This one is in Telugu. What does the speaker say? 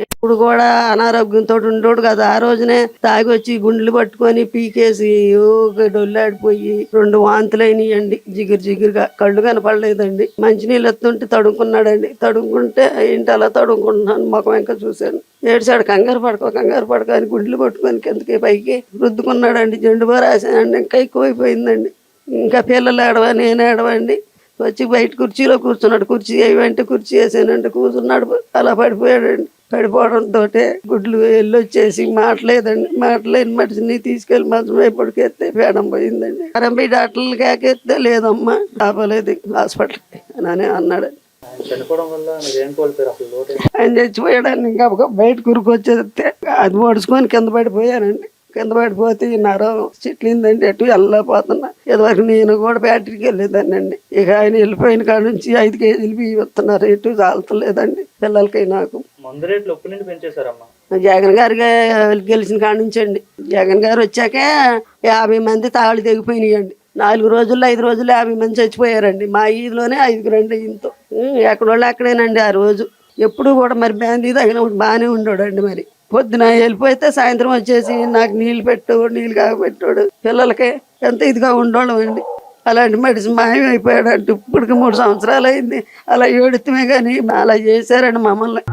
ఇప్పుడు కూడా అనారోగ్యంతో ఉండోడు కదా. ఆ రోజునే తాగి వచ్చి గుండెలు పట్టుకొని పీకేసి డొల్లాడిపోయి 2 వాంతులైనయండి. జిగురుగా కళ్ళు కనపడలేదండి. మంచినీళ్ళు ఎత్తుంటే తడుముకున్నాడండి. తడుముకుంటే ఏంటి అలా తడుముకుంటున్నాను ముఖం ఇంకా చూశాను. ఏడ్చాడు, కంగారు పడక అని గుండెలు పట్టుకొని కిందకి పైకి రుద్దుకున్నాడండి. జెండు రాశానండి. ఇంకా ఎక్కువైపోయిందండి. ఇంకా పిల్లలు ఏడవ నేను ఏడవండి. వచ్చి బయట కుర్చీలో కూర్చున్నాడు. కుర్చీ వేయమంటే కుర్చీ వేసానండి. కూర్చున్నాడు, అలా పడిపోయాడండి. పడిపోవడంతో గుడ్లు వెళ్ళొచ్చేసి మాటలేని మనిషిని తీసుకెళ్లి మంచం పడికెత్తే పేడం పోయిందండి. ఆర్ఎంపీ డాక్టర్లు కాకెత్తే లేదమ్మా ఆపలేదు హాస్పిటల్కి అని అన్నాడు. ఆయన చచ్చిపోయాడని ఇంకా బయట కురుకొచ్చేస్తే అది పడుచుకొని కింద పడిపోయానండి. కింద పడిపోతే ఈ నరం చిట్లిందండి. ఎటు వెళ్ళలేకపోతున్నా. ఇదివరకు నేను కూడా ఫ్యాక్టరీకి వెళ్ళేదాన్నండి. ఇక ఆయన వెళ్ళిపోయిన కాడ నుంచి 5 కేజీలు బియ్యం ఇస్తున్నారు. ఎటు చాలతలేదండి పిల్లలకి. నాకు జగన్ గారు గెలిచిన కాడ నుంచి అండి. జగన్ గారు వచ్చాకే 50 మంది తాళ్ళు తెగిపోయినాయండి. 4 రోజుల్లో 5 రోజుల్లో 50 మంది చచ్చిపోయారండి. మా ఈదిలోనే 5 ఇంతో ఎక్కడోళ్ళు అక్కడేనండి. ఆ రోజు ఎప్పుడు కూడా మరి బ్యాందీ తగినప్పుడు బాగానే ఉండోడండి. మరి పొద్దున వెళ్ళిపోతే సాయంత్రం వచ్చేసి నాకు నీళ్ళు కాగబెట్టాడు. పిల్లలకి ఎంత ఇదిగా ఉండోళ్ళం అండి. అలాంటి మనిషి మాయమైపోయాడు అంటే ఇప్పటికి 3 సంవత్సరాలు అయింది. అలా ఏడుతమే కానీ అలా చేశారండి మమ్మల్ని.